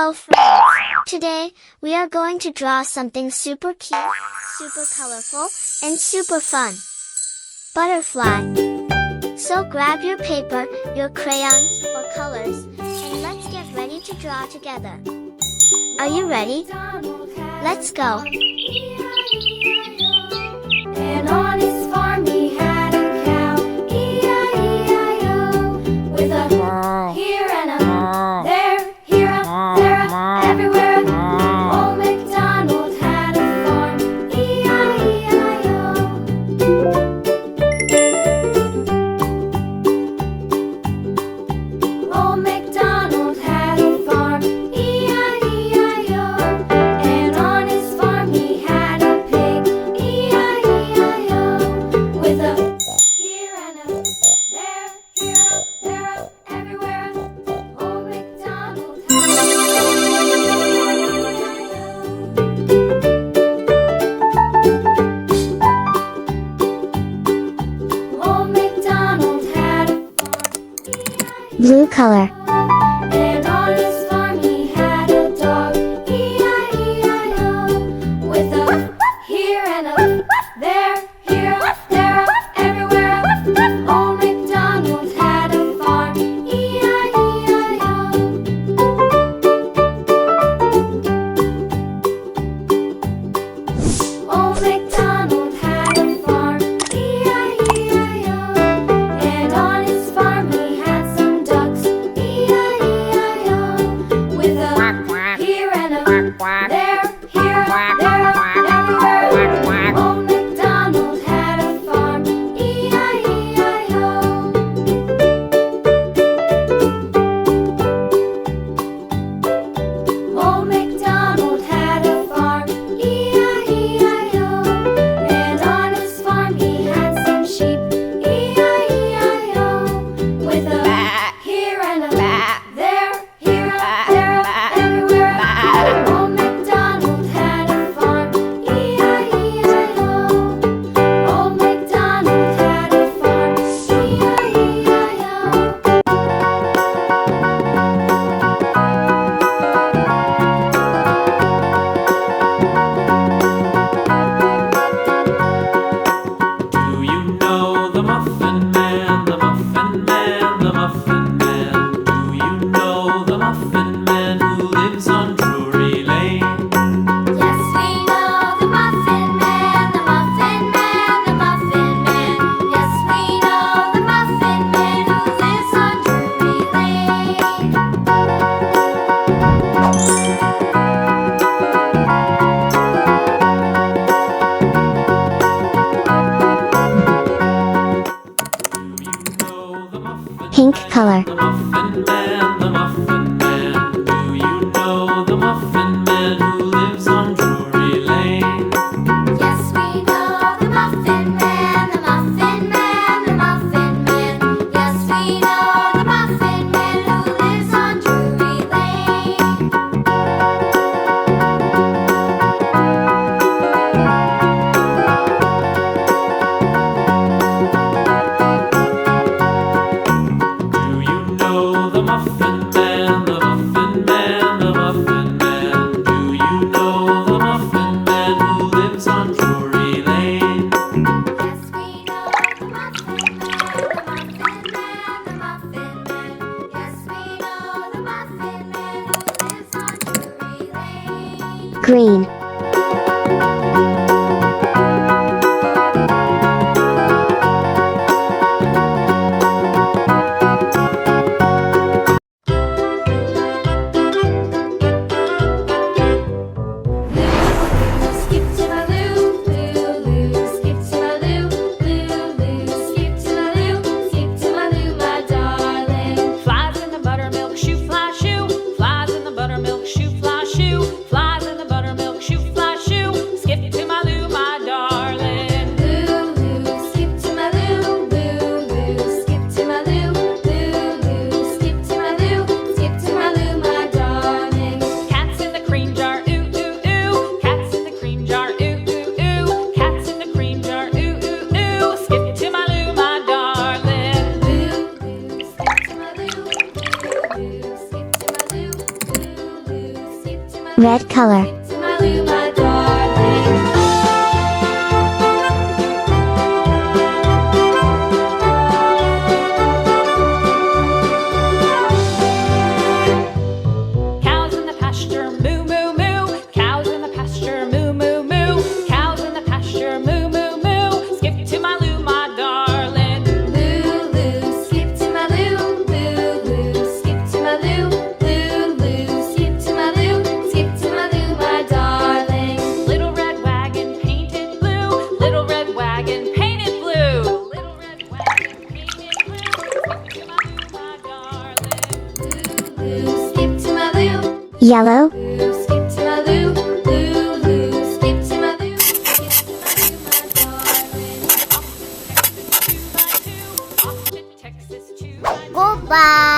Hello friends! Today, we are going to draw something super cute, super colorful, and super fun. Butterfly. So grab your paper, your crayons, or colors, and let's get ready to draw together. Are you ready? Let's go! And on his farm he had a cow, E-I-E-I-O, with a here and a there, here a, there a, everywhere a. Old Macdonald had a farm, E-I-E-I-O. Old Macdonald had a farm, E-I-E-I-O, and on his farm he had a pig, E-I-E-I-O, with a here and a there, here a, there a, everywhere a. Old Macdonald had a Old Macdonald had a farm, Blue color. and on his farm he had a dog, E-I-E-I-O, with a here and a there, here a, there a, everywhere a. Old Macdonald had a farm, E-I-E-I-O. Old Macdonald had a farm, E-I-E-I-O, and on his farm he had some ducks, E-I-E-I-O, with a here and a there, here a, there a, everywhere a. Old Macdonald had a farm, E-I-E-I-O. Old Macdonald had a farm, E-I-E-I-O, and on his farm he had some sheep, E-I-E-I-O, with a here and a there, here a, there a, everywhere a. Old Macdonald had a farm, E-I-E-I-O. Old Macdonald had a farm, E-I-E-I-O. Do you know the Muffin Man, the Muffin Man, the Muffin Man? Do you know the Muffin Man who lives on Drury Lane? Yes, we know the Muffin Man, the Muffin Man, the Muffin Man. Yes, we know the Muffin Man who lives on Drury Lane. Do you know the Muffin Pink color. the Muffin Man, the Muffin Man? Do you know the Muffin Man who lives on Drury Lane? Yes, we know the Muffin Man, the Muffin Man, the Muffin Man. Yes, we know the Muffin Man who lives on Drury Lane. Do you know the Muffin Man, the Muffin Man, the Muffin Man? Do you know the Muffin Man who lives on Drury Lane? Yes, we know the Muffin Man, the Muffin Man, the Muffin Man. Yes, we know the Muffin Man who lives on Drury Lane. Green. Skip to my loo, loo, loo. Skip to my loo, loo, loo. Skip to my loo, skip to my loo, my darling. Flies in the buttermilk shoe, fly shoe. Flies in the buttermilk shoe, fly shoe. Flies in the buttermilk shoe. Red color. To my Lou, my darling. Cows in the pasture, moo, moo, moo. Cows in the pasture, moo, moo, moo. Cows in the pasture, moo, moo, moo. Skip to my Lou, my darling. Lou, Lou, skip to my Lou. Lou, Lou, skip to my Lou. Lou, Lou, skip to my Lou. Skip to my Lou, my darling. Little red wagon painted blue. Little red wagon painted blue. Little red wagon painted blue. Skip to my Lou, my darling. Lou, skip to my Lou. Yellow. Lou, skip to my Lou. Lou, Lou, skip to my Lou. Skip to my Lou, my darling. Off to Texas 2 by 2. Off to Texas 2 by 2. Goodbye.